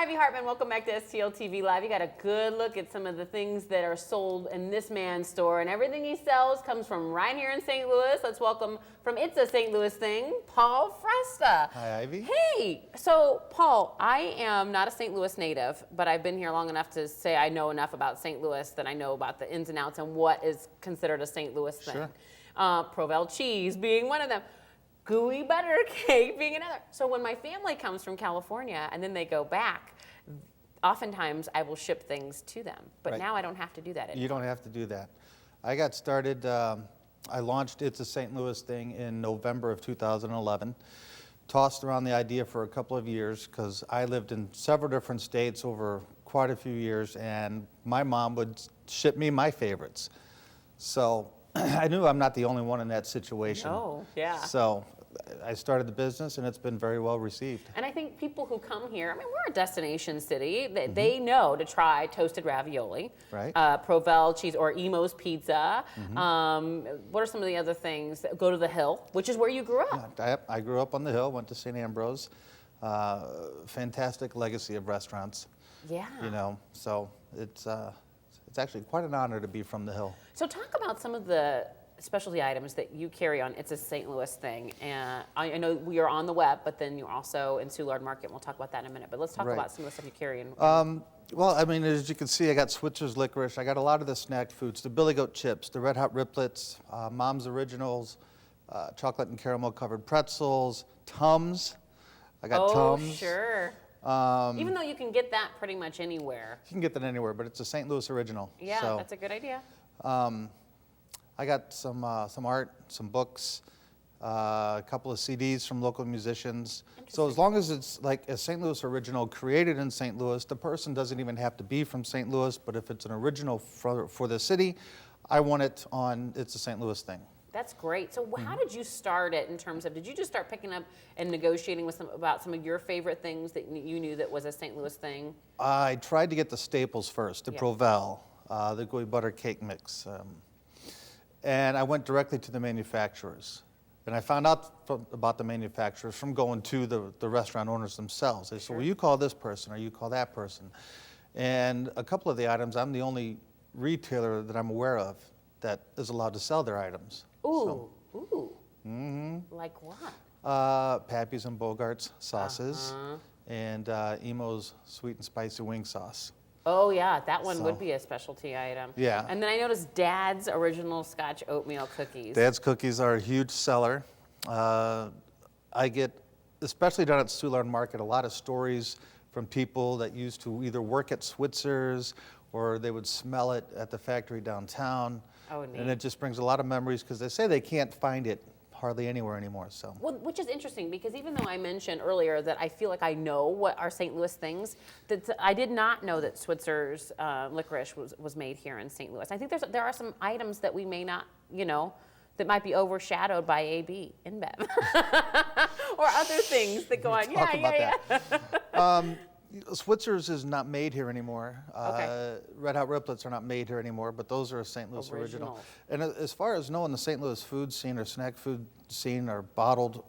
Ivy Hartman. Welcome back to STL TV Live. You got a good look at some of the things that are sold in this man's store, and everything he sells comes from right here in St. Louis. Let's welcome from It's a St. Louis Thing, Paul Fresta. Hi, Ivy. Hey, so Paul, I am not a St. Louis native, but I've been here long enough to say I know enough about St. Louis that I know about the ins and outs and what is considered a St. Louis thing. Sure. Provel cheese being one of them. Gooey butter cake being another. So when my family comes from California and then they go back, oftentimes I will ship things to them. But Right. now I don't have to do that anymore. You don't have to do that. I got started, I launched It's a St. Louis Thing in November of 2011. Tossed around the idea for a couple of years because I lived in several different states over quite a few years, and my mom would ship me my favorites. So I knew I'm not the only one in that situation. Oh, yeah. So I started the business, and it's been very well received. And I think people who come here, I mean, we're a destination city. They know to try toasted ravioli, Right. Provel cheese, or Emo's pizza. What are some of the other things? Go to the Hill, which is where you grew up. I grew up on the Hill, went to St. Ambrose. Fantastic legacy of restaurants. Yeah. You know, so it's actually quite an honor to be from the Hill. So talk about some of the specialty items that you carry on It's a St. Louis Thing. And I know we are on the web, but then you're also in Soulard Market, and we'll talk about that in a minute. But let's talk Right. about some of the stuff you carry. Well, I mean, as you can see, I got Switzer's licorice. I got a lot of the snack foods, the Billy Goat chips, the Red Hot Riplets, Mom's Originals, chocolate and caramel covered pretzels, Tums. I got Tums. Oh, sure. Even though you can get that pretty much anywhere. You can get that anywhere, but it's a St. Louis original. Yeah, so, that's a good idea. I got some art, some books, a couple of CDs from local musicians. So as long as it's like a St. Louis original created in St. Louis, the person doesn't even have to be from St. Louis, but if it's an original for the city, I want it on It's a St. Louis Thing. That's great. So how did you start it in terms of, did you just start picking up and negotiating with about some of your favorite things that you knew that was a St. Louis thing? I tried to get the staples first, the Yeah. Provel, the gooey butter cake mix. And I went directly to the manufacturers. And I found out about the manufacturers from going to the restaurant owners themselves. They said, well, you call this person or you call that person. And a couple of the items, I'm the only retailer that I'm aware of that is allowed to sell their items. Ooh, ooh. Like what? Pappy's and Bogart's sauces and Emo's sweet and spicy wing sauce. Oh yeah, that one would be a specialty item. Yeah. And then I noticed Dad's original Scotch oatmeal cookies. Dad's cookies are a huge seller. I get, especially down at Soulard Market, a lot of stories from people that used to either work at Switzer's or they would smell it at the factory downtown. Oh, neat. And it just brings a lot of memories because they say they can't find it hardly anywhere anymore. So. Well, which is interesting because even though I mentioned earlier that I feel like I know what are St. Louis things, that I did not know that Switzer's licorice was made here in St. Louis. I think there are some items that we may not, you know, that might be overshadowed by AB, InBev, or other things that go on. Talk about Yeah. that. Switzer's is not made here anymore. Okay. Red Hot Riplets are not made here anymore, but those are a St. Louis original. And as far as knowing the St. Louis food scene or snack food scene or bottled,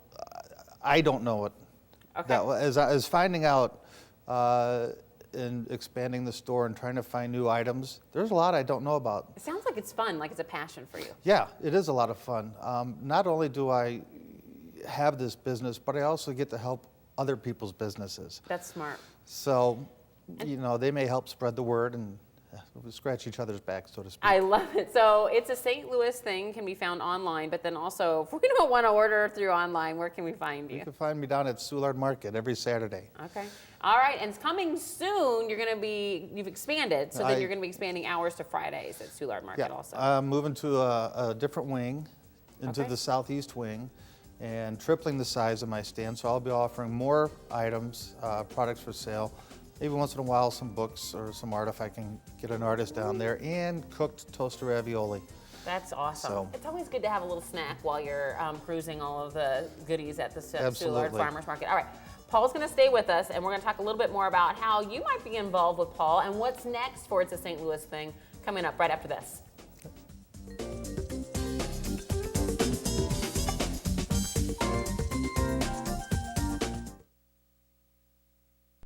I don't know it. Okay. As finding out and expanding the store and trying to find new items, there's a lot I don't know about. It sounds like it's fun, like it's a passion for you. Yeah, it is a lot of fun. Not only do I have this business, but I also get to help other people's businesses. That's smart. So, you know, they may help spread the word and scratch each other's backs, so to speak. I love it. So It's a St. Louis Thing can be found online, but then also, if we don't want to order through online, where can we find you? You can find me down at Soulard Market every Saturday. Okay. All right, and it's coming soon. You've expanded, so then you're going to be expanding hours to Fridays at Soulard Market also. I'm moving to a different wing, into Okay. the southeast wing, and tripling the size of my stand. So I'll be offering more items, products for sale. Maybe once in a while some books or some art if I can get an artist down there, and cooked toaster ravioli. That's awesome. So- It's always good to have a little snack while you're cruising all of the goodies at the Soulard Absolutely. Farmers Market. All right, Paul's going to stay with us, and we're going to talk a little bit more about how you might be involved with Paul and what's next for It's a St. Louis Thing coming up right after this.